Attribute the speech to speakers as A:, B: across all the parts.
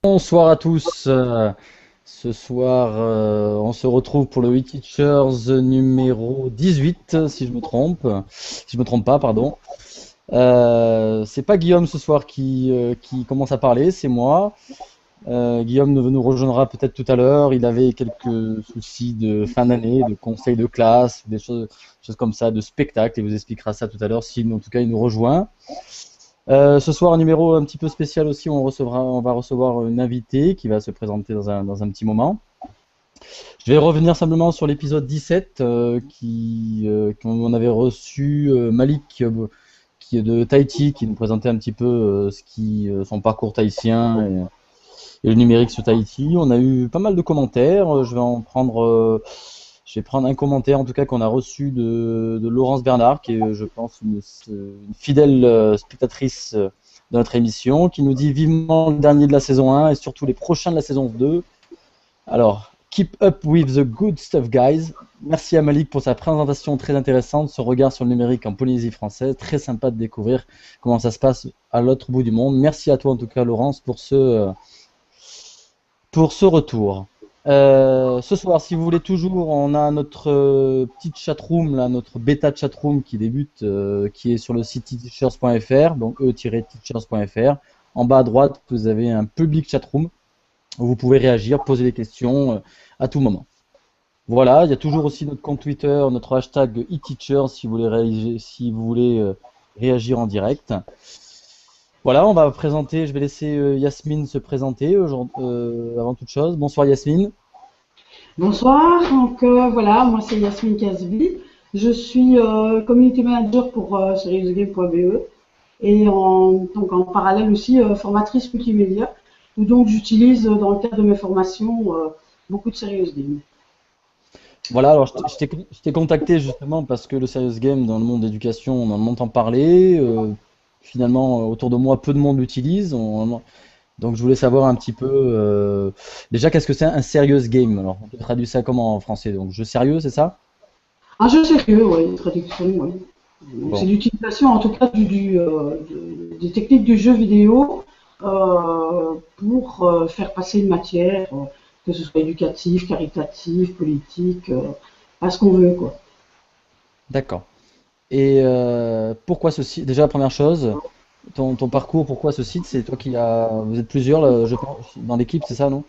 A: Bonsoir à tous. Ce soir, on se retrouve pour le e-Teachers numéro 18, si je me trompe. Si je me trompe pas, pardon. C'est pas Guillaume ce soir qui commence à parler, c'est moi. Guillaume nous rejoindra peut-être tout à l'heure. Il avait quelques soucis de fin d'année, de conseils de classe, des choses comme ça, de spectacle. Il vous expliquera ça tout à l'heure, si en tout cas il nous rejoint. Ce soir, un numéro un petit peu spécial aussi, on va recevoir une invitée qui va se présenter dans un petit moment. Je vais revenir simplement sur l'épisode 17 qu'on on avait reçu Malik qui est de Tahiti, qui nous présentait un petit peu son parcours tahitien et le numérique sur Tahiti. On a eu pas mal de commentaires. Je vais prendre un commentaire en tout cas qu'on a reçu de Laurence Bernard, qui est, je pense, une fidèle spectatrice de notre émission, qui nous dit vivement le dernier de la saison 1 et surtout les prochains de la saison 2. Alors, keep up with the good stuff, guys. Merci à Malik pour sa présentation très intéressante, ce regard sur le numérique en Polynésie française. Très sympa de découvrir comment ça se passe à l'autre bout du monde. Merci à toi en tout cas, Laurence, pour ce retour. Ce soir, si vous voulez toujours, on a notre petite chatroom, là, notre bêta chatroom qui débute, qui est sur le site e-teachers.fr, donc e-teachers.fr. En bas à droite, vous avez un public chatroom où vous pouvez réagir, poser des questions à tout moment. Voilà, il y a toujours aussi notre compte Twitter, notre hashtag e-teachers si vous voulez réagir en direct. Voilà, on va présenter, je vais laisser Yasmine se présenter avant toute chose. Bonsoir Yasmine.
B: Bonsoir, donc voilà, moi c'est Yasmine Kasbi. Je suis community manager pour seriousgame.be et donc en parallèle aussi formatrice multimédia, où donc j'utilise dans le cadre de mes formations beaucoup de Serious Game.
A: Voilà, alors je t'ai contacté justement parce que le Serious Game dans le monde de l'éducation, on en entend parler. Finalement, autour de moi, peu de monde l'utilise. Donc je voulais savoir un petit peu déjà qu'est-ce que c'est un serious game? Alors on peut traduire ça comment en français? Donc jeu sérieux, c'est ça?
B: Un jeu sérieux, oui, traduction, oui. Donc, c'est
A: Bon,
B: l'utilisation en tout cas des techniques du jeu vidéo pour faire passer une matière, que ce soit éducative, caritative, politique, à ce qu'on veut, quoi.
A: d'accord. Et pourquoi ce site? Déjà, première chose, ton parcours, pourquoi ce site? C'est toi qui as. Vous êtes plusieurs, là, je pense, dans l'équipe, c'est ça, non?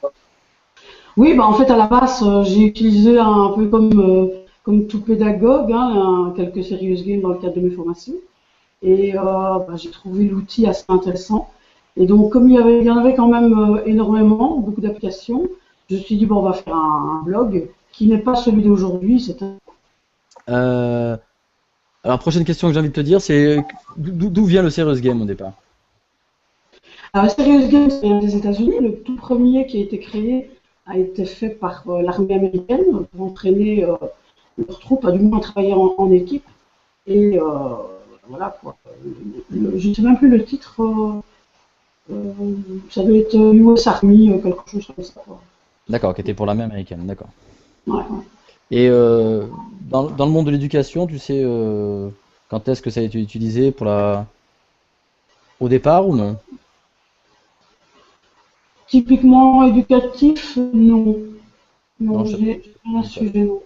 B: Oui, bah en fait à la base j'ai utilisé un peu comme tout pédagogue, hein, quelques serious games dans le cadre de mes formations. Et bah, j'ai trouvé l'outil assez intéressant. Et donc, comme il y en avait quand même énormément, beaucoup d'applications, je me suis dit, bon, on va faire un blog qui n'est pas celui d'aujourd'hui.
A: Euh, alors, prochaine question que j'ai envie de te dire, c'est d'où vient le serious game au départ?
B: Alors, Serious Games, ça vient des États-Unis. Le tout premier qui a été créé a été fait par l'armée américaine pour entraîner leurs troupes, à du moins travailler en équipe. Et voilà quoi. Je ne sais même plus le titre. Ça doit être US Army, quelque chose comme ça, quoi.
A: D'accord, qui était pour l'armée américaine, d'accord.
B: Ouais, ouais.
A: Et dans le monde de l'éducation, tu sais quand est-ce que ça a été utilisé au départ ou non?
B: Typiquement éducatif, non.
A: Non,
B: Non, j'ai rien à ce sujet, non.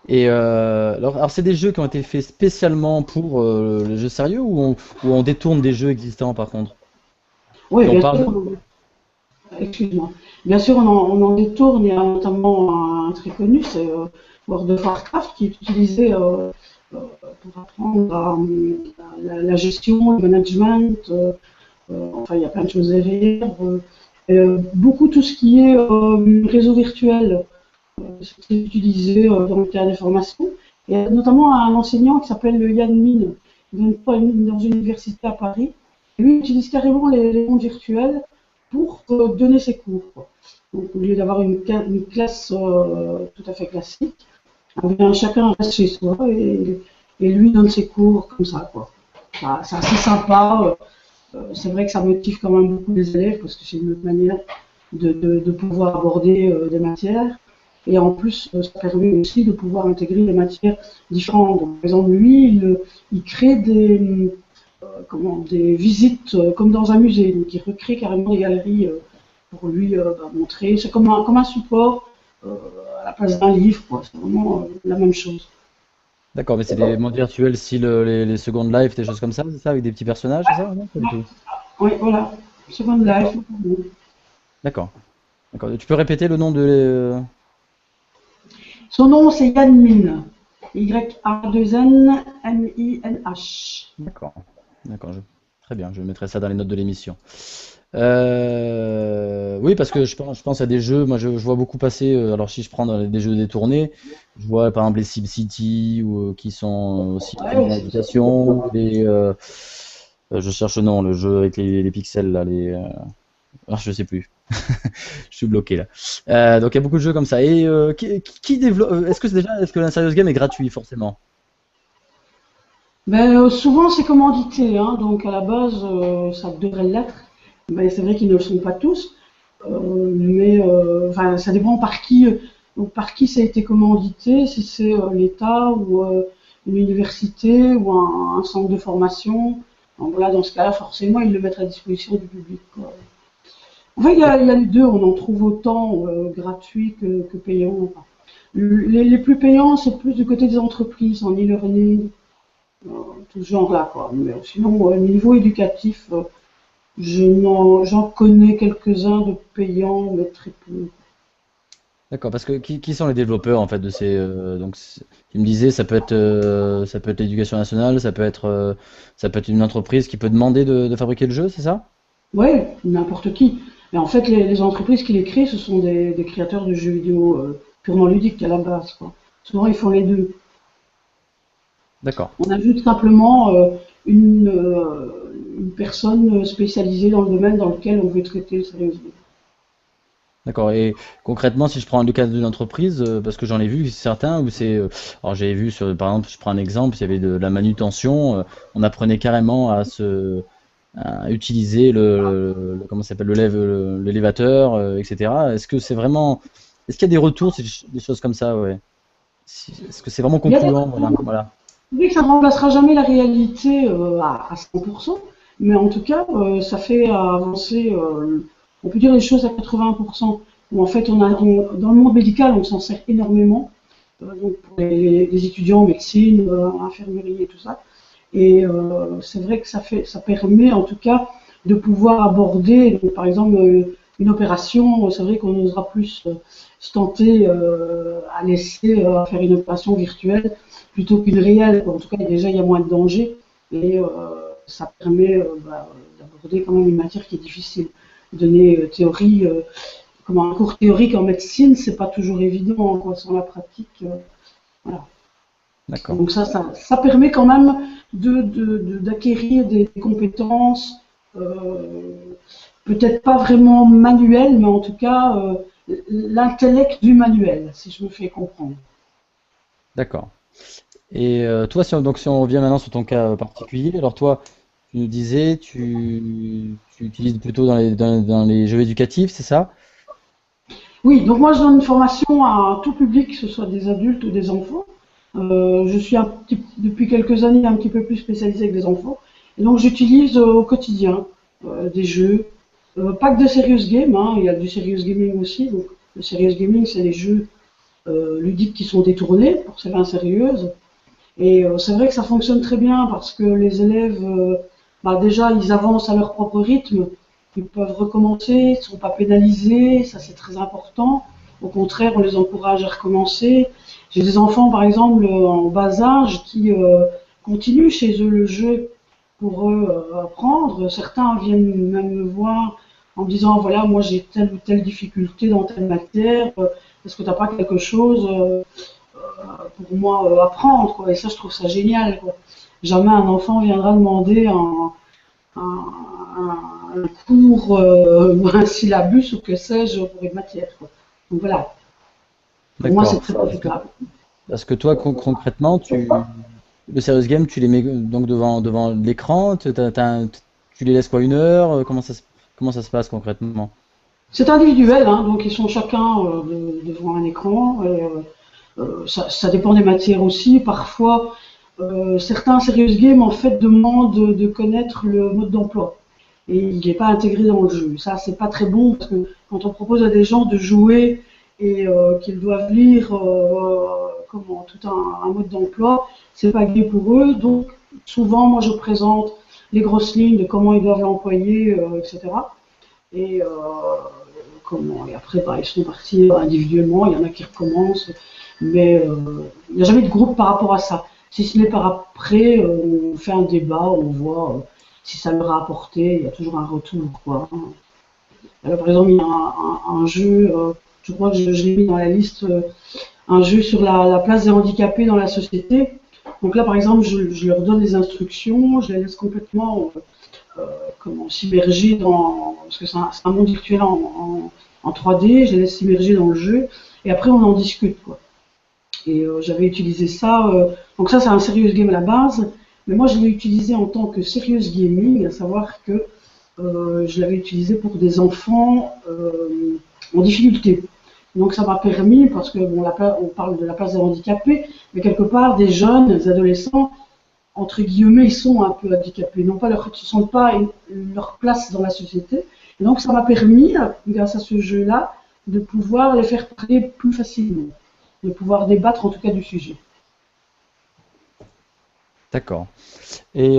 A: Et alors c'est des jeux qui ont été faits spécialement pour les jeux sérieux ou on détourne des jeux existants par contre?
B: Oui,
A: Si on
B: bien
A: parle.
B: sûr. Excuse-moi. Bien sûr, on en détourne. Il y a notamment un très connu, c'est World of Warcraft, qui est utilisé pour apprendre la gestion, le management. Enfin, il y a plein de choses derrière. Beaucoup tout ce qui est réseau virtuel, c'est utilisé dans le cadre des formations. Il y a notamment un enseignant qui s'appelle Yann Min, qui donne dans une université à Paris. Et lui, il utilise carrément les mondes virtuels pour donner ses cours, quoi. Donc, au lieu d'avoir une classe tout à fait classique, eh bien, chacun reste chez soi et lui donne ses cours comme ça, quoi. C'est assez sympa. C'est vrai que ça motive quand même beaucoup les élèves parce que c'est une autre manière de pouvoir aborder des matières. Et en plus, ça permet aussi de pouvoir intégrer des matières différentes. Donc, par exemple, lui, il crée des visites comme dans un musée. Donc il recrée carrément des galeries pour lui montrer. C'est comme un support euh, à la place d'un livre, quoi. C'est vraiment la même chose.
A: D'accord, mais c'est des mondes virtuels style les Second Life, des choses comme ça, c'est ça, avec des petits personnages, c'est ça? Non, pas du tout.
B: Oui, voilà. Second Life.
A: D'accord. D'accord. Tu peux répéter le nom de
B: Son nom, c'est Yann Min. Y-A-2-N-M-I-N-H.
A: D'accord. D'accord. Très bien, je mettrai ça dans les notes de l'émission. Oui, parce que je pense à des jeux. Moi, je vois beaucoup passer. Alors, si je prends des jeux détournés, je vois par exemple les SimCity ou qui sont aussi des jeux
B: Ouais,
A: dans l'éducation. Je cherche le nom, le jeu avec les pixels là. Je sais plus. Je suis bloqué là. Donc, il y a beaucoup de jeux comme ça. Et qui développe est-ce que un Serious Game est gratuit forcément?
B: ben, souvent, c'est commandité, hein, donc à la base, ça devrait l'être. Mais c'est vrai qu'ils ne le sont pas tous. Enfin, ça dépend par qui ça a été commandité, si c'est l'État ou une université ou un centre de formation. Donc, voilà, dans ce cas-là, forcément, ils le mettent à disposition du public, quoi. En fait, il y a les deux. On en trouve autant gratuits que payants. Enfin, les plus payants, c'est plus du côté des entreprises, en e-learning, tout ce genre-là, quoi. Mais sinon, au niveau éducatif, j'en connais quelques-uns de payants, mais très peu.
A: D'accord, parce que qui sont les développeurs en fait de ces tu me disais ça peut être l'éducation nationale, ça peut être une entreprise qui peut demander de fabriquer le jeu, c'est ça?
B: Ouais, n'importe qui. Mais en fait, les entreprises qui les créent, ce sont des créateurs de jeux vidéo purement ludiques à la base, quoi. Souvent, ils font les deux.
A: D'accord.
B: On ajoute simplement une personne spécialisée dans le domaine dans lequel on veut traiter le sérieusement.
A: D'accord. Et concrètement, si je prends le cas d'une entreprise, parce que j'en ai vu certains où alors j'avais vu par exemple, je prends un exemple, il y avait de la manutention, on apprenait carrément à utiliser comment ça s'appelle, l'élévateur, etc. Est-ce qu'il y a des retours, des choses comme ça, ouais. Est-ce que c'est vraiment
B: Il y a des
A: concluant, voilà, voilà.
B: Oui, que ça ne remplacera jamais la réalité à 100%, mais en tout cas, ça fait avancer, on peut dire les choses à 80%. Où en fait, dans le monde médical, on s'en sert énormément, donc pour les étudiants en médecine, infirmerie et tout ça. Et c'est vrai que ça permet en tout cas de pouvoir aborder, donc, par exemple, une opération. C'est vrai qu'on n'osera plus se tenter à laisser faire une opération virtuelle plutôt qu'une réelle, quoi. En tout cas, déjà, il y a moins de danger et ça permet d'aborder quand même une matière qui est difficile. Donner comme un cours théorique en médecine, c'est pas toujours évident, quoi, sans la pratique. Voilà.
A: D'accord.
B: Donc ça permet quand même d'acquérir des compétences, euh, peut-être pas vraiment manuelles, mais en tout cas l'intellect du manuel, si je me fais comprendre.
A: D'accord. Et toi, si on revient maintenant sur ton cas particulier, alors toi, tu nous disais, tu utilises plutôt dans les jeux éducatifs, c'est ça?
B: Oui, donc moi je donne une formation à tout public, que ce soit des adultes ou des enfants. Je suis depuis quelques années un petit peu plus spécialisée avec des enfants. Et donc j'utilise au quotidien des jeux, pas que de serious game, hein, il y a du serious gaming aussi. Donc le serious gaming, c'est les jeux ludiques qui sont détournés pour ces fins sérieuses. Et c'est vrai que ça fonctionne très bien parce que les élèves, déjà, ils avancent à leur propre rythme, ils peuvent recommencer, ils ne sont pas pénalisés, ça c'est très important. Au contraire, on les encourage à recommencer. J'ai des enfants, par exemple, en bas âge qui continuent chez eux le jeu pour apprendre. Certains viennent même me voir en me disant, voilà, moi j'ai telle ou telle difficulté dans telle matière, est-ce que tu n'as pas quelque chose pour moi apprendre, quoi. Et ça, je trouve ça génial, quoi. Jamais un enfant viendra demander un cours ou un syllabus ou que sais-je pour une matière, quoi. Donc voilà, pour moi, c'est
A: D'accord.
B: très profitable.
A: Parce que toi, concrètement, le serious game, tu les mets donc devant l'écran, tu les laisses quoi, une heure? Comment ça se passe concrètement?
B: C'est individuel, hein, donc ils sont chacun devant un écran. Ça dépend des matières aussi. Parfois, certains serious games en fait demandent de connaître le mode d'emploi et il n'est pas intégré dans le jeu. Ça, c'est pas très bon parce que quand on propose à des gens de jouer et qu'ils doivent lire comment tout un mode d'emploi, c'est pas gai pour eux. Donc souvent, moi, je présente les grosses lignes de comment ils doivent l'employer, etc. Et et après, bah, ils sont partis individuellement. Il y en a qui recommencent, mais il n'y a jamais de groupe par rapport à ça. Si ce n'est par après, on fait un débat, on voit si ça leur a apporté. Il y a toujours un retour, quoi. Là, par exemple, il y a un jeu, je crois que je l'ai mis dans la liste, un jeu sur la place des handicapés dans la société. Donc là, par exemple, je leur donne des instructions, je les laisse complètement s'immerger dans, parce que c'est un monde virtuel en 3D, je les laisse s'immerger dans le jeu, et après on en discute, quoi. Et j'avais utilisé ça, donc ça c'est un serious game à la base, mais moi je l'ai utilisé en tant que serious gaming, à savoir que je l'avais utilisé pour des enfants en difficulté. Donc ça m'a permis, parce que bon, on parle de la place des handicapés, mais quelque part des jeunes, des adolescents, entre guillemets, ils sont un peu handicapés, ils ne se sentent pas leur place dans la société. Et donc ça m'a permis, grâce à ce jeu-là, de pouvoir les faire parler plus facilement, de pouvoir débattre en tout cas du sujet.
A: D'accord. Et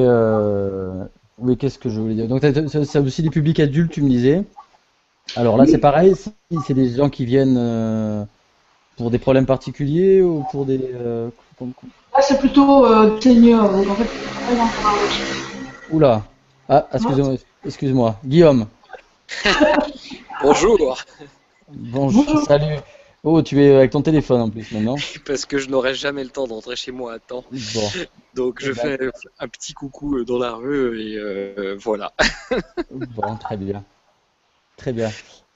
A: oui, qu'est-ce que je voulais dire? Donc, c'est aussi des publics adultes, tu me disais. Alors là, c'est
B: Oui,
A: pareil, si c'est des gens qui viennent pour des problèmes particuliers ou pour des...
B: là c'est plutôt senior, donc en fait, je travaille dans
A: Oula. Ah,
B: un-
A: excuse-moi. Guillaume,
C: Bonjour,
A: bonjour,
B: Bonjour.
A: salut. Oh, tu es avec ton téléphone en plus maintenant.
C: parce que je n'aurai jamais le temps d'entrer chez moi à temps.
A: Bon,
C: Donc
A: eh
C: je
A: ben,
C: fais un petit coucou dans la rue et voilà.
A: bon, très bien, très bien.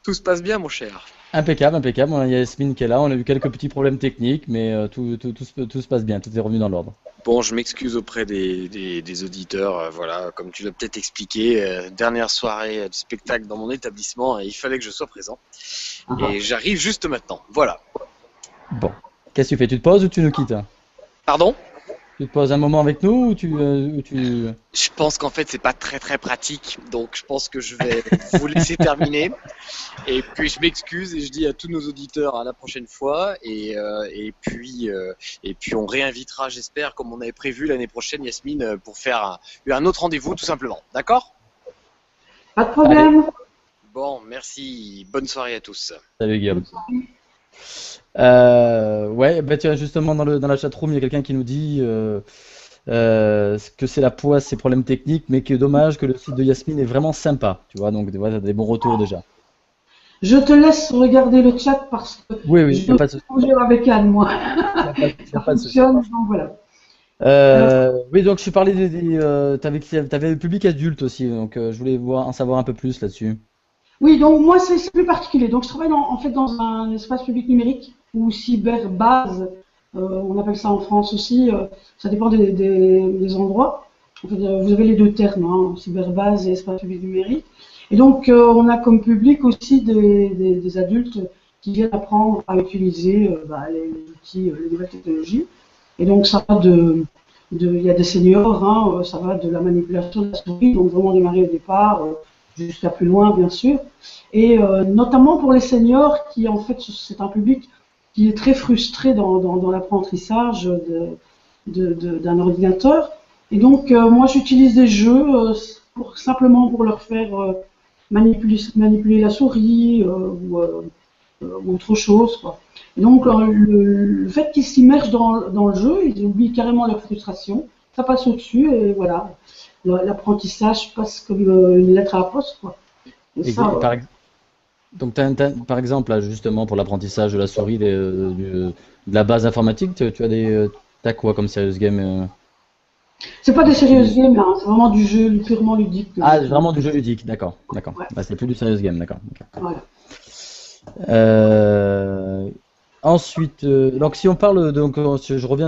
C: Tout se passe bien, mon cher.
A: Impeccable, impeccable. On a Yasmine qui est là. On a eu quelques petits problèmes techniques, mais tout se passe bien. Tout est revenu dans l'ordre.
C: Bon, je m'excuse auprès des auditeurs. Voilà, comme tu l'as peut-être expliqué, dernière soirée de spectacle dans mon établissement et il fallait que je sois présent. Et j'arrive juste maintenant. Voilà.
A: Bon. Qu'est-ce que tu fais? Tu te poses ou tu nous quittes?
C: Pardon?
A: Tu te poses un moment avec nous ou tu...
C: Je pense qu'en fait, c'est pas très très pratique. Donc je pense que je vais vous laisser terminer. Et puis je m'excuse et je dis à tous nos auditeurs à la prochaine fois et puis on réinvitera, j'espère, comme on avait prévu l'année prochaine, Yasmine, pour faire un autre rendez-vous tout simplement. D'accord?
B: Pas de
A: Allez,
B: problème.
C: Bon, merci, bonne soirée à tous.
A: salut Guillaume. Ouais, bah tiens, justement dans la chatroom, il y a quelqu'un qui nous dit que c'est la poisse, ses problèmes techniques, mais que dommage que le site de Yasmine est vraiment sympa. Tu vois, donc tu vois, t'as des bons retours déjà.
B: Je te laisse regarder le chat parce que
A: Oui, oui,
B: je
A: il n'y a
B: dois
A: pas de souci.
B: bouger avec Anne, moi.
A: Y a
B: Ça
A: pas de souci.
B: fonctionne, donc voilà. Alors,
A: Oui, donc je parlais t'avais le public adulte aussi, donc je voulais en savoir un peu plus là-dessus.
B: oui, donc moi c'est plus particulier. Donc je travaille en fait dans un espace public numérique ou cyberbase, on appelle ça en France aussi. Ça dépend des endroits. En fait, vous avez les deux termes, hein, cyberbase et espace public numérique. Et donc on a comme public aussi des adultes qui viennent apprendre à utiliser les outils, les nouvelles technologies. Et donc ça va il y a des seniors, hein, ça va de la manipulation de la souris, donc vraiment démarrer au départ. Jusqu'à plus loin, bien sûr. Et notamment pour les seniors, qui en fait, c'est un public qui est très frustré dans l'apprentissage d'un ordinateur. Et donc, moi, j'utilise des jeux simplement pour leur faire manipuler la souris ou autre chose, quoi. Et donc, le fait qu'ils s'immergent dans le jeu, ils oublient carrément leur frustration. Ça passe au-dessus et voilà. L'apprentissage passe comme une lettre à la poste, quoi. Et
A: Et,
B: ça,
A: et par, ex- donc, par exemple, là, justement, pour l'apprentissage de la souris, de la base informatique, t'as quoi comme serious game
B: c'est pas
A: que
B: des
A: tu
B: serious
A: utilises?
B: games, hein, c'est vraiment du jeu purement ludique que
A: Ah,
B: j'utilise.
A: vraiment du jeu ludique, d'accord, d'accord.
B: Ouais,
A: Bah, c'est plus du serious game, d'accord. Ok.
B: voilà.
A: Euh, Ensuite, donc si on parle, donc je reviens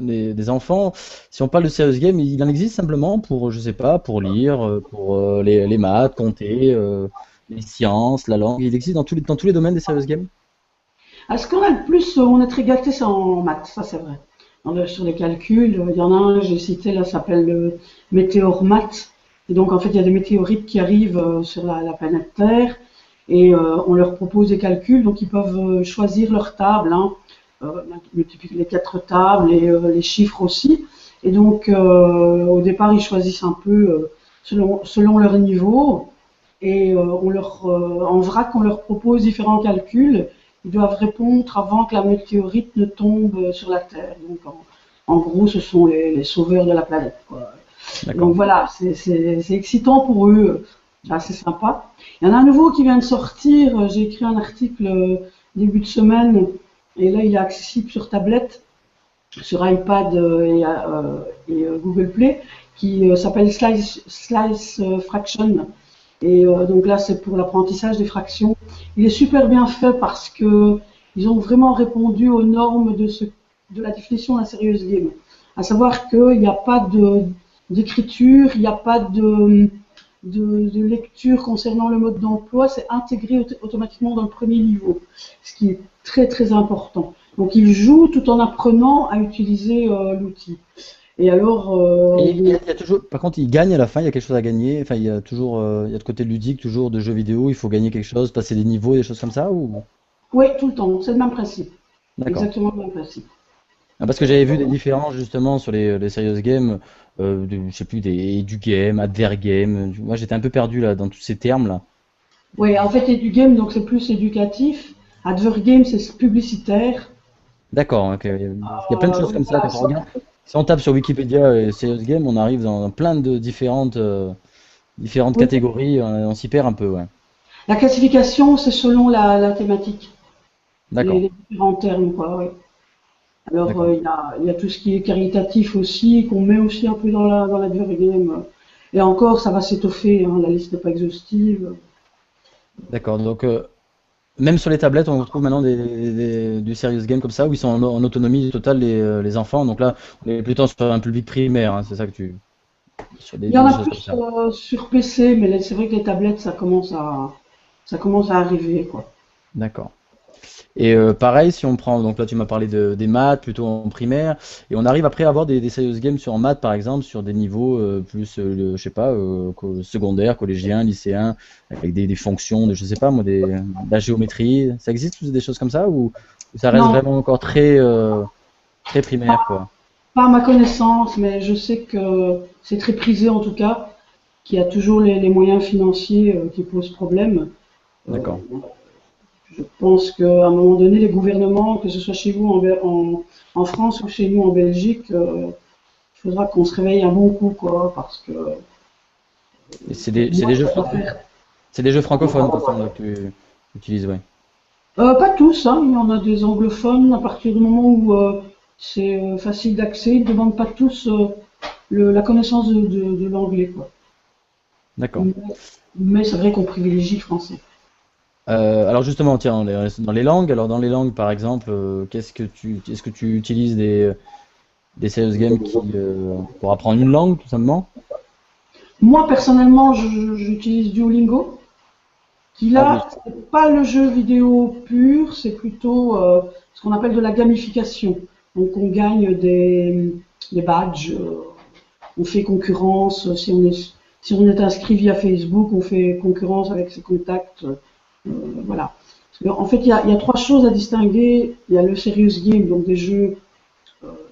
A: des enfants, si on parle de serious game, il en existe simplement pour, je sais pas, pour lire, pour les maths, compter, les sciences, la langue. Il existe dans tous les domaines des serious games?
B: À ce qu'on a le plus, on est très gâté, c'est en maths, ça c'est vrai. sur les calculs. Il y en a un, j'ai cité, là, ça s'appelle le Météormat. Et donc, en fait, il y a des météorites qui arrivent sur la planète Terre et on leur propose des calculs. Donc, ils peuvent choisir leur table, hein, multiplier les 4 tables et les chiffres aussi. Et donc, au départ, ils choisissent un peu selon leur niveau. Et en vrac, on leur propose différents calculs. Ils doivent répondre avant que la météorite ne tombe sur la Terre. Donc, en gros, ce sont les sauveurs de la planète, quoi. Donc voilà, c'est excitant pour eux, c'est assez sympa. Il y en a un nouveau qui vient de sortir, j'ai écrit un article début de semaine, et là il est accessible sur tablette, sur iPad et Google Play, qui s'appelle Slice Fraction. Et donc là c'est pour l'apprentissage des fractions. Il est super bien fait parce que ils ont vraiment répondu aux normes de la définition d'un serious game. À savoir qu'il n'y a pas d'écriture, il n'y a pas de lecture concernant le mode d'emploi, c'est intégré automatiquement dans le premier niveau, ce qui est très très important. Donc il joue tout en apprenant à utiliser l'outil. Et alors,
A: il y a toujours, par contre, il gagne à la fin, il y a quelque chose à gagner. Enfin, il y a toujours, il y a de côté ludique, toujours de jeux vidéo, il faut gagner quelque chose, passer des niveaux, des choses comme ça ou?
B: oui, tout le temps, c'est le même principe.
A: D'accord.
B: Exactement le même principe.
A: Ah, parce que j'avais vu des différences justement sur les serious games, je sais plus, du game, advergame. Moi, j'étais un peu perdu là dans tous ces termes là.
B: Oui, en fait, il y a du game, donc c'est plus éducatif. Advergame, c'est publicitaire.
A: D'accord, ok. Il y a plein de choses comme ça
B: Voilà,
A: quand on regarde. Si on tape sur Wikipédia et serious game, on arrive dans plein de différentes
B: oui.
A: catégories. On s'y perd un peu, ouais.
B: La classification, c'est selon la thématique,
A: D'accord,
B: les différents termes, quoi, oui. Alors,
A: d'accord.
B: il y a tout ce qui est caritatif aussi, qu'on met aussi un peu dans l'advergame. Et encore, ça va s'étoffer, hein, la liste n'est pas exhaustive.
A: D'accord. Donc, même sur les tablettes, on retrouve maintenant du serious game comme ça, où ils sont en autonomie totale les enfants. Donc là, on est plutôt sur un public primaire, hein, c'est ça que tu. Sur
B: Il y en
A: des
B: a
A: choses comme
B: plus
A: ça.
B: sur PC, mais c'est vrai que les tablettes, ça commence à arriver, quoi.
A: D'accord. Et pareil, si on prend, donc là tu m'as parlé des maths plutôt en primaire, et on arrive après à avoir des serious games sur en maths par exemple, sur des niveaux plus, je sais pas, secondaires, collégiens, lycéens, avec des fonctions, je sais pas moi, de la géométrie. Ça existe des choses comme ça ou ça reste
B: Non,
A: vraiment encore très primaire quoi?
B: pas à ma connaissance, mais je sais que c'est très prisé en tout cas, qu'il y a toujours les moyens financiers qui posent problème. Euh,
A: D'accord.
B: Je pense qu'à un moment donné, les gouvernements, que ce soit chez vous en France ou chez nous en Belgique, il faudra qu'on se réveille un bon coup, quoi, parce que
A: Et
B: moi, je peux pas faire.
A: c'est des jeux francophones de toute façon là, que tu utilises, ouais.
B: Pas tous, hein, il y en a des anglophones à partir du moment où c'est facile d'accès, ils ne demandent pas tous la connaissance de l'anglais, quoi.
A: D'accord.
B: Mais c'est vrai qu'on privilégie le français.
A: Alors justement, tiens, on est dans les langues. Alors dans les langues, par exemple, est-ce que tu utilises des serious games pour apprendre une langue, tout simplement?
B: Moi, personnellement, j'utilise Duolingo, qui
A: Ah oui,
B: là, c'est pas le jeu vidéo pur, c'est plutôt ce qu'on appelle de la gamification. Donc on gagne des badges, on fait concurrence, si on est inscrit via Facebook, on fait concurrence avec ses contacts, voilà. En fait, il y a trois choses à distinguer. Il y a le serious game, donc des jeux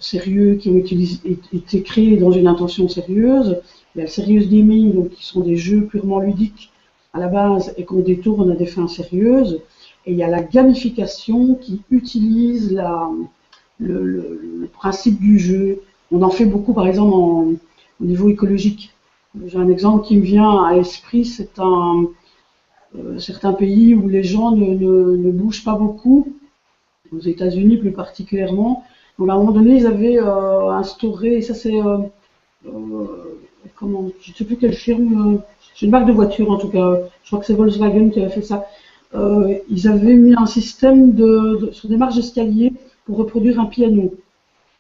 B: sérieux qui ont été créés dans une intention sérieuse. Il y a le serious gaming, donc qui sont des jeux purement ludiques à la base et qu'on détourne à des fins sérieuses. Et il y a la gamification qui utilise le principe du jeu. On en fait beaucoup, par exemple, au niveau écologique. J'ai un exemple qui me vient à l'esprit, c'est certains pays où les gens ne bougent pas beaucoup, aux États-Unis plus particulièrement. Donc à un moment donné, ils avaient instauré, et ça c'est, comment, je ne sais plus quelle firme, c'est une marque de voiture en tout cas, je crois que c'est Volkswagen qui avait fait ça. Ils avaient mis un système sur des marches d'escalier pour reproduire un piano,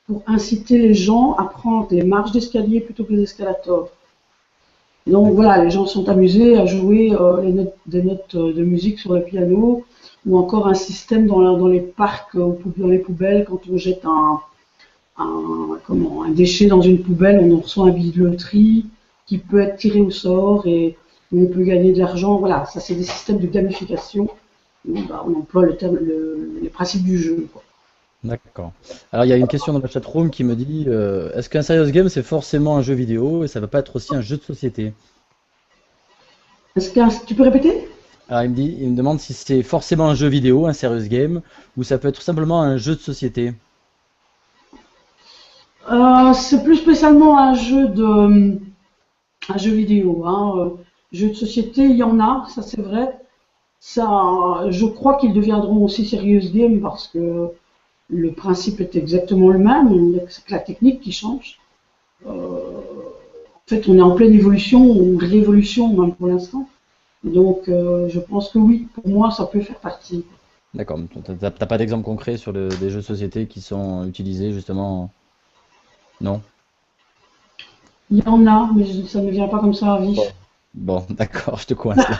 B: pour inciter les gens à prendre les marches d'escalier plutôt que les escalators. Donc
A: d'accord.
B: voilà, les gens sont amusés à jouer des notes de musique sur le piano, ou encore un système dans les parcs, dans les poubelles, quand on jette un déchet dans une poubelle, on en reçoit un billet de loterie qui peut être tiré au sort et on peut gagner de l'argent. Voilà, ça c'est des systèmes de gamification. On emploie les principes du jeu, quoi.
A: D'accord. Alors, il y a une question dans la chatroom qui me dit est-ce qu'un serious game c'est forcément un jeu vidéo et ça va pas être aussi un jeu de société?
B: Tu peux répéter?
A: Alors, il me demande si c'est forcément un jeu vidéo, un serious game, ou ça peut être tout simplement un jeu de société.
B: C'est plus spécialement un jeu vidéo, hein. Jeux de société, il y en a, ça c'est vrai. Ça, je crois qu'ils deviendront aussi serious game parce que le principe est exactement le même, c'est que la technique qui change. En fait, on est en pleine évolution, ou révolution même pour l'instant. Donc, je pense que oui, pour moi, ça peut faire partie.
A: D'accord. T'as pas d'exemple concret sur des jeux de société qui sont utilisés justement? Non?
B: Il y en a, mais ça ne me vient pas comme ça à vif.
A: Bon, d'accord, je te coince là.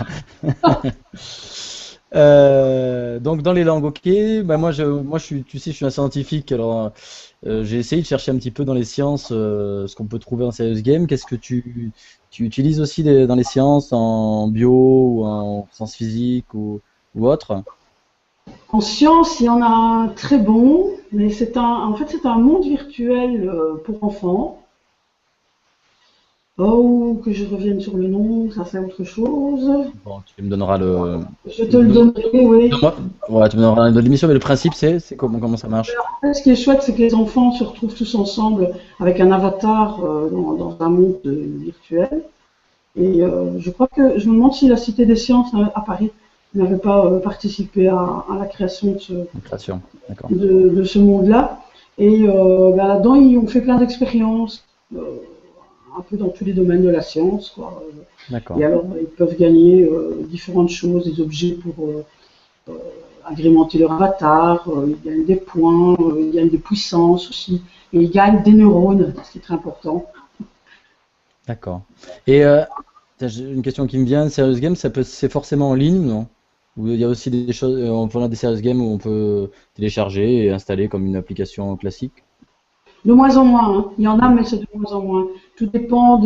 A: Donc dans les langues, ok. Bah moi tu sais, je suis un scientifique. Alors j'ai essayé de chercher un petit peu dans les sciences ce qu'on peut trouver en serious game. Qu'est-ce que tu utilises aussi dans les sciences, en bio ou en sciences physiques ou autre?
B: En science, il y en a un très bon, mais en fait, c'est un monde virtuel pour enfants. Oh, que je revienne sur le nom, ça c'est autre chose.
A: Bon, tu me donneras le.
B: Je te le donnerai, oui.
A: Ouais, tu me donneras de l'émission, mais le principe c'est comment ça marche?
B: En fait, ce qui est chouette, c'est que les enfants se retrouvent tous ensemble avec un avatar dans un monde virtuel. Et je crois que, je me demande si la Cité des Sciences à Paris n'avait pas participé à la création
A: Création, d'accord.
B: de ce monde-là. Et là-dedans, ils ont fait plein d'expériences, un peu dans tous les domaines de la science, quoi.
A: D'accord.
B: Et alors, ils peuvent gagner différentes choses, des objets pour agrémenter leur avatar, ils gagnent des points, ils gagnent des puissances aussi, et ils gagnent des neurones, ce qui est très important.
A: D'accord. Et j'ai une question qui me vient, serious game, c'est forcément en ligne, non? Ou il y a aussi des choses, on peut avoir des serious games où on peut télécharger et installer comme une application classique?
B: De moins en moins, hein. Il y en a, mais c'est de moins en moins. Tout dépend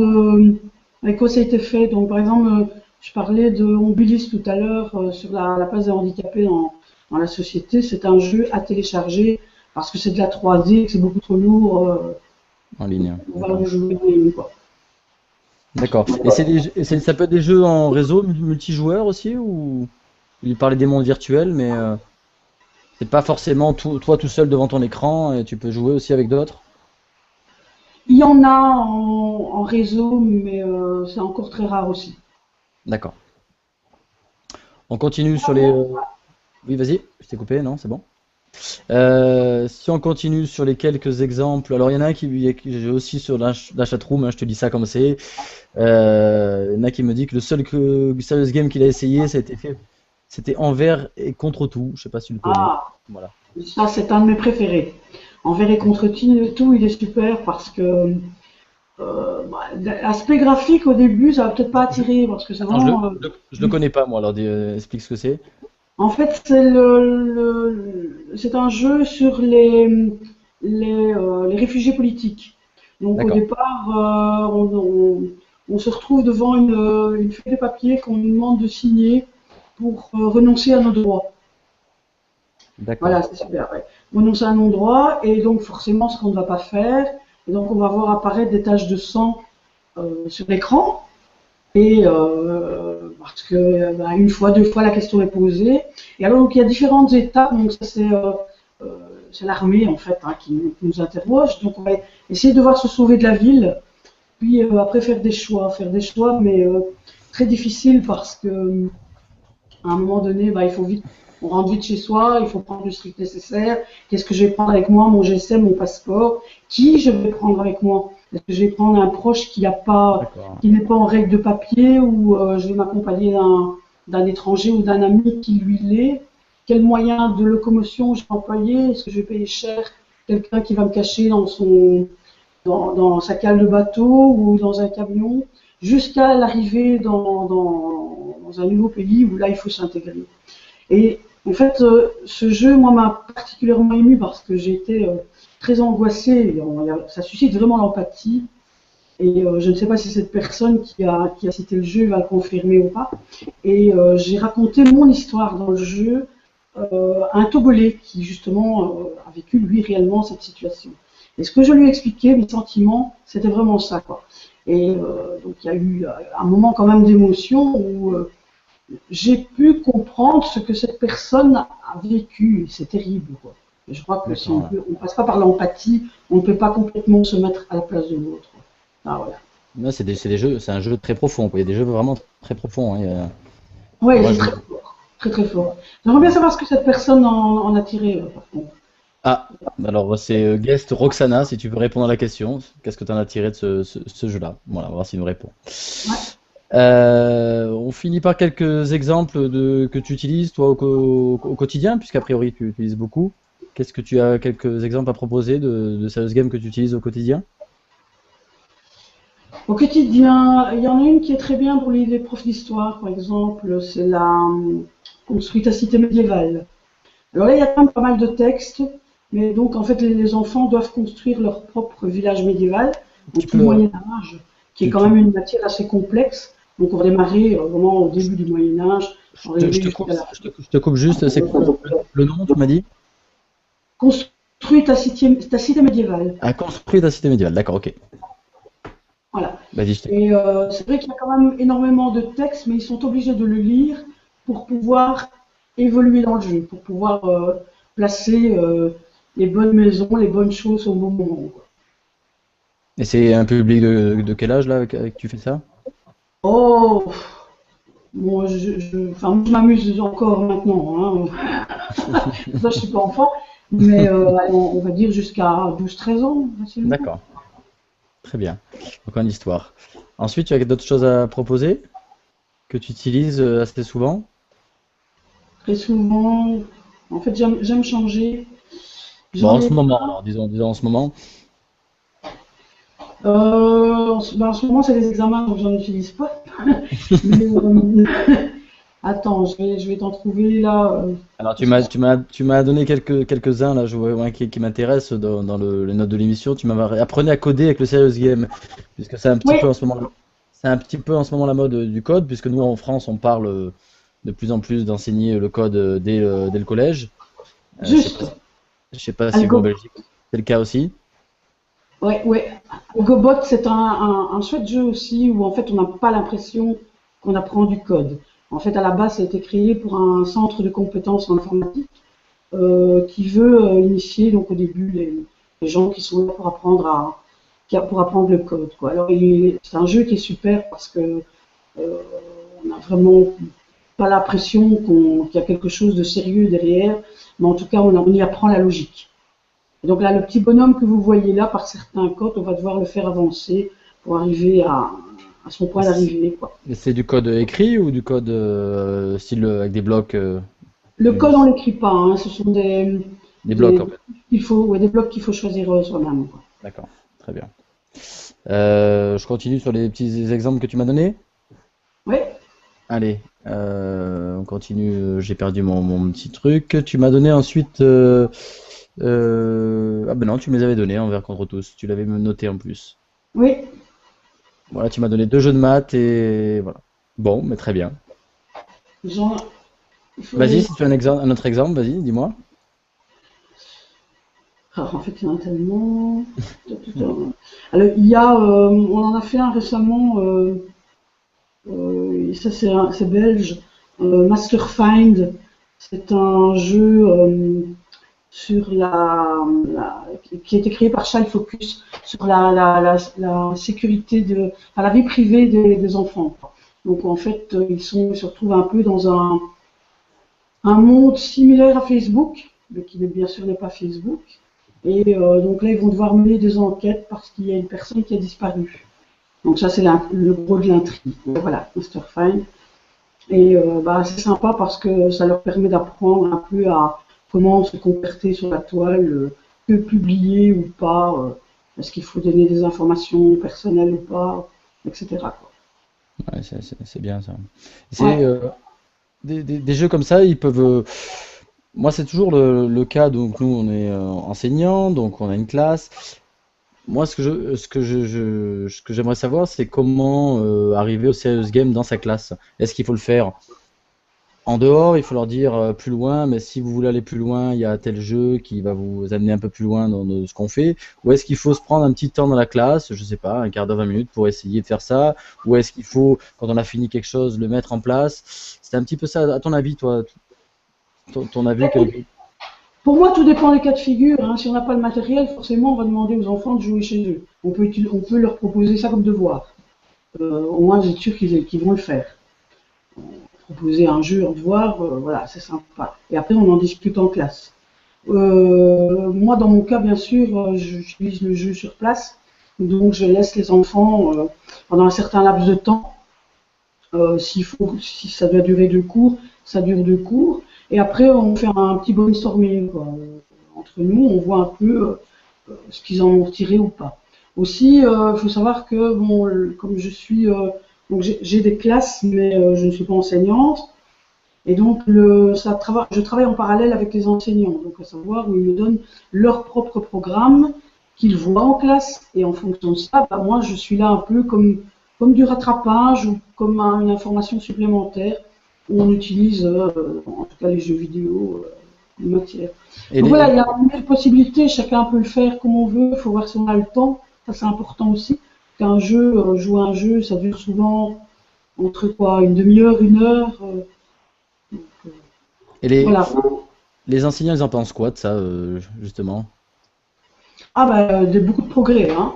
B: avec quoi ça a été fait. Donc, par exemple, je parlais de Mobilis tout à l'heure sur la place des handicapés dans la société. C'est un jeu à télécharger parce que c'est de la 3D, que c'est beaucoup trop lourd.
A: En ligne.
B: On va le jouer en ligne, quoi.
A: D'accord. Et ça peut être des jeux en réseau, multijoueur aussi, ou il parlait des mondes virtuels, mais c'est pas forcément toi tout seul devant ton écran et tu peux jouer aussi avec d'autres?
B: Il y en a en réseau, mais c'est encore très rare aussi.
A: D'accord. On continue sur les. Oui, vas-y, je t'ai coupé, non, c'est bon. Si on continue sur les quelques exemples, alors il y en a un j'ai aussi sur la chatroom, hein, je te dis ça comme c'est. Il y en a qui me dit que le seul serious game qu'il a essayé, c'était envers et contre tout. Je sais pas si tu le connais.
B: Ah,
A: Voilà.
B: ça c'est un de mes préférés. Envers et contre tout, il est super parce que l'aspect graphique au début, ça va peut-être pas attirer parce que c'est
A: Attends,
B: vraiment.
A: je le connais pas moi, alors explique ce que c'est.
B: En fait, c'est un jeu sur les réfugiés politiques. Donc au
A: D'accord.
B: départ, on se retrouve devant une feuille de papier qu'on nous demande de signer pour renoncer à nos droits.
A: D'accord.
B: Voilà, c'est super. Ouais. Renoncer à nos droits et donc forcément ce qu'on ne va pas faire. Et donc on va voir apparaître des taches de sang sur l'écran. Et parce que une fois, deux fois, la question est posée. Et alors, donc, il y a différentes étapes. Donc, ça, c'est l'armée, en fait, hein, qui nous interroge. Donc, on va essayer de devoir se sauver de la ville. Puis, après, faire des choix, mais très difficile parce que à un moment donné, il faut vite, on rentre vite chez soi, il faut prendre le strict nécessaire. Qu'est-ce que je vais prendre avec moi? Mon GSM, mon passeport. Qui je vais prendre avec moi? Est-ce que je vais prendre un proche qui n'est pas en règle de papier ou je vais m'accompagner d'un étranger ou d'un ami qui lui l'est? Quel moyen de locomotion je vais employer? Est-ce que je vais payer cher quelqu'un qui va me cacher dans sa cale de bateau ou dans un camion jusqu'à l'arrivée dans un nouveau pays où là il faut s'intégrer? Et en fait, ce jeu, moi, m'a particulièrement ému parce que j'ai été très angoissé. Ça suscite vraiment l'empathie. Et je ne sais pas si cette personne qui a cité le jeu va le confirmer ou pas. Et j'ai raconté mon histoire dans le jeu à un Togolais qui justement a vécu lui réellement cette situation. Et ce que je lui ai expliqué, mes sentiments, c'était vraiment ça, quoi. Et donc il y a eu un moment quand même d'émotion où j'ai pu comprendre ce que cette personne a vécu. C'est terrible, quoi. Et je crois que si on passe pas par l'empathie, on ne peut pas complètement se mettre à la place de l'autre. Ah, voilà.
A: Là, c'est des jeux, c'est un jeu très profond, quoi. Il y a des jeux vraiment très profonds, hein.
B: Oui, c'est très fort. Très très fort. J'aimerais bien savoir ce que cette personne en a tiré, par contre.
A: Ah, alors c'est Guest Roxana, si tu peux répondre à la question. Qu'est-ce que tu en as tiré de ce jeu-là? Voilà, on va voir s'il nous répond.
B: Ouais.
A: On finit par quelques exemples que tu utilises, toi, au quotidien, puisqu'a priori tu utilises beaucoup. Qu'est-ce que tu as quelques exemples à proposer de serious games que tu utilises au quotidien?
B: Au quotidien, il y en a une qui est très bien pour les profs d'histoire, par exemple, c'est la construite à cité médiévale. Alors là, il y a quand même pas mal de textes, mais donc en fait, les enfants doivent construire leur propre village médiéval, donc le Moyen Âge, qui est quand même une matière assez complexe. Donc on va démarrer vraiment au début du Moyen Âge.
A: Je te coupe juste, c'est quoi le nom, tu m'as dit?
B: Construite à cité médiévale.
A: Ah, construite à cité médiévale, d'accord, ok.
B: Voilà.
A: Vas-y,
B: Et c'est vrai qu'il y a quand même énormément de textes, mais ils sont obligés de le lire pour pouvoir évoluer dans le jeu, pour pouvoir placer les bonnes maisons, les bonnes choses au bon moment, quoi.
A: Et c'est un public de quel âge là avec que tu fais ça?
B: Oh, moi je m'amuse encore maintenant, hein. Ça, je suis pas enfant, mais on va dire jusqu'à 12-13 ans, facilement.
A: D'accord, très bien. Donc en histoire. Ensuite, tu as d'autres choses à proposer que tu utilises assez souvent?
B: Très souvent, en fait, j'aime changer.
A: Bon, en
B: J'en
A: ce
B: ai
A: moment,
B: pas.
A: alors disons en ce moment.
B: En ce moment, c'est les examens, donc j'en utilise pas. Mais attends, je vais t'en trouver là.
A: Alors
B: Parce que
A: tu m'as donné quelques-uns là, je vois ouais, qui m'intéressent dans les notes de l'émission. Tu m'as apprenez à coder avec le Serious Game, puisque c'est un petit
B: oui,
A: peu en ce moment, c'est un petit peu en ce moment la mode du code, puisque nous en France on parle de plus en plus d'enseigner le code dès le collège.
B: juste.
A: Je sais pas si vous en
B: Algo,
A: Belgique c'est le cas aussi.
B: ouais. Algobot, c'est un chouette jeu aussi où en fait on n'a pas l'impression qu'on apprend du code. En fait, à la base, ça a été créé pour un centre de compétences en informatique qui veut initier donc au début les gens qui sont là pour pour apprendre le code, quoi. Alors c'est un jeu qui est super parce que on n'a vraiment pas l'impression qu'il y a quelque chose de sérieux derrière, mais en tout cas on y apprend la logique. Et donc là, le petit bonhomme que vous voyez là, par certains codes, on va devoir le faire avancer pour arriver à son point d'arrivée, quoi.
A: Et c'est du code écrit ou du code style avec des blocs
B: Le code, on l'écrit pas, hein, ce sont
A: des blocs en fait.
B: des blocs qu'il faut choisir soi-même, quoi.
A: D'accord, très bien. Je continue sur les petits exemples que tu m'as donnés.
B: Oui,
A: Allez, on continue. J'ai perdu mon petit truc. Tu m'as donné ensuite. Ah ben non, tu me les avais donnés envers contre tous. Tu l'avais noté en plus.
B: oui.
A: Voilà, tu m'as donné 2 jeux de maths et voilà. Bon, mais très bien.
B: Genre, il
A: Vas-y,
B: faudrait.
A: si tu as un autre exemple, vas-y, dis-moi.
B: Ah, en fait, il y en a tellement. Alors, on en a fait un récemment. Et ça, c'est belge. Masterfind, c'est un jeu sur qui a été créé par Child Focus sur la sécurité enfin, la vie privée des enfants, quoi. Donc en fait, ils se retrouvent un peu dans un monde similaire à Facebook, mais qui bien sûr n'est pas Facebook. Et donc là, ils vont devoir mener des enquêtes parce qu'il y a une personne qui a disparu. Donc ça, c'est le gros de l'intrigue. Voilà, Masterfind. Et c'est sympa parce que ça leur permet d'apprendre un peu à comment se comporter sur la toile, que publier ou pas, est-ce qu'il faut donner des informations personnelles ou pas, etc., quoi.
A: Ouais, c'est bien ça. C'est
B: Ouais.
A: des jeux comme ça, ils peuvent. moi, c'est toujours le cas. Donc, nous, on est enseignants, donc on a une classe. Moi, ce que j'aimerais savoir, c'est comment arriver au serious game dans sa classe. Est-ce qu'il faut le faire en dehors? Il faut leur dire plus loin, mais si vous voulez aller plus loin, il y a tel jeu qui va vous amener un peu plus loin dans ce qu'on fait. Ou est-ce qu'il faut se prendre un petit temps dans la classe, je sais pas, un quart d'heure, 20 minutes pour essayer de faire ça? Ou est-ce qu'il faut, quand on a fini quelque chose, le mettre en place? C'est un petit peu ça. À ton avis, toi, ton avis,
B: Pour moi, tout dépend des cas de figure, hein. Si on n'a pas le matériel, forcément, on va demander aux enfants de jouer chez eux. On peut leur proposer ça comme devoir. Au moins, j'ai sûr qu'ils vont le faire. Proposer un jeu en devoir, voilà, c'est sympa. Et après, on en discute en classe. Moi, dans mon cas, bien sûr, j'utilise le jeu sur place. Donc, je laisse les enfants, pendant un certain laps de temps, si ça doit durer 2 cours, ça dure 2 cours. Et après, on fait un petit brainstorming, quoi. Entre nous, on voit un peu ce qu'ils en ont retiré ou pas. Aussi, il faut savoir que, bon, comme je suis, donc j'ai des classes, mais je ne suis pas enseignante. Et donc, je travaille en parallèle avec les enseignants, donc à savoir où ils me donnent leur propre programme qu'ils voient en classe. Et en fonction de ça, bah, moi, je suis là un peu comme du rattrapage ou comme une information supplémentaire où on utilise, en tout cas, les jeux vidéo, en matière.
A: et
B: Donc voilà, il y
A: les,
B: a mille possibilités, chacun peut le faire comme on veut, il faut voir si on a le temps, ça c'est important aussi. Jouer à un jeu, ça dure souvent entre quoi, une demi-heure, 1 heure. Donc,
A: et les,
B: voilà.
A: les enseignants, ils en pensent quoi de ça, justement?
B: Ah bah, beaucoup de progrès, hein.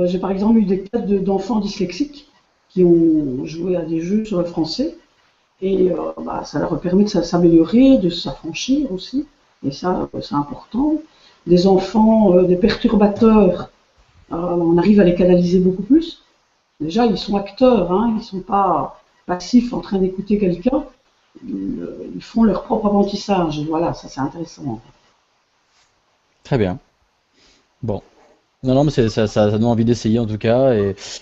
B: J'ai par exemple eu des cas d'enfants dyslexiques qui ont joué à des jeux sur le français et bah, ça leur a permis de s'améliorer, de s'affranchir aussi, et ça c'est important. Des enfants, des perturbateurs, on arrive à les canaliser beaucoup plus. Déjà ils sont acteurs, hein, ils sont pas passifs en train d'écouter quelqu'un, ils font leur propre apprentissage, et voilà, ça c'est intéressant.
A: Très bien. Bon. Non, non, mais ça donne envie d'essayer en tout cas.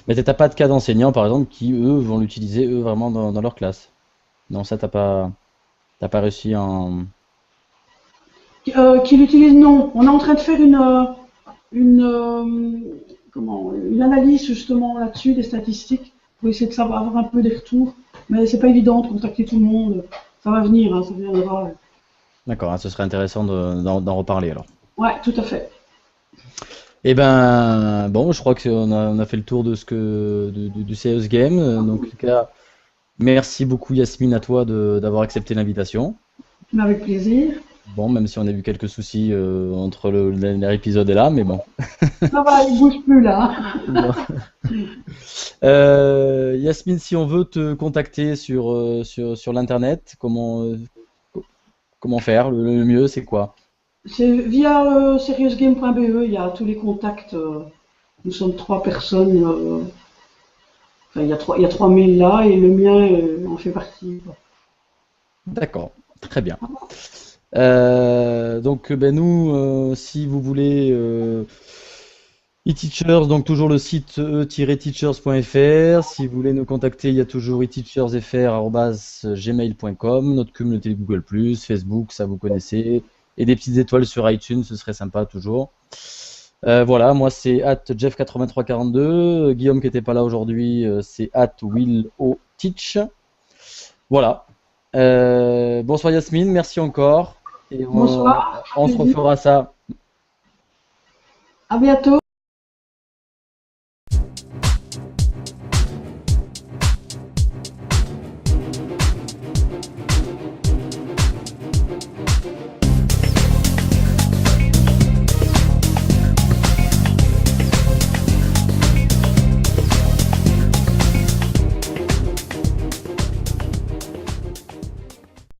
A: Mais t'as pas de cas d'enseignants, par exemple, qui eux vont l'utiliser eux vraiment dans leur classe. Non, ça t'as pas réussi en.
B: Qui l'utilisent, non. On est en train de faire une, une analyse justement là-dessus, des statistiques, pour essayer de savoir avoir un peu des retours. Mais c'est pas évident de contacter tout le monde. Ça va venir, hein, ça viendra.
A: D'accord, hein, ce serait intéressant d'en reparler alors.
B: Ouais, tout à fait.
A: Eh ben, bon, je crois on a fait le tour de du CS Game. Donc, en tout cas, merci beaucoup Yasmine à toi d'avoir accepté l'invitation.
B: Mais avec plaisir.
A: Bon, même si on a eu quelques soucis entre le dernier épisode et là, mais bon.
B: Ça va, il bouge plus là.
A: Bon. Yasmine, si on veut te contacter sur l'internet, comment faire? Le mieux, c'est quoi?
B: C'est via seriousgame.be, il y a tous les contacts. Nous sommes 3 personnes. Enfin, il y a 3 mails là et le mien en fait partie, quoi.
A: D'accord, très bien. Donc, ben nous, si vous voulez e-teachers, donc toujours le site e-teachers.fr. Si vous voulez nous contacter, il y a toujours e-teachersfr@gmail.com, notre communauté Google+, Facebook, ça vous connaissez, et des petites étoiles sur iTunes, ce serait sympa toujours. Voilà, moi c'est @jeff8342, Guillaume qui n'était pas là aujourd'hui, c'est @willoteach. Voilà. Bonsoir Yasmine, merci encore. Et
B: Bonsoir,
A: on se
B: plaisir.
A: refera ça.
B: À bientôt.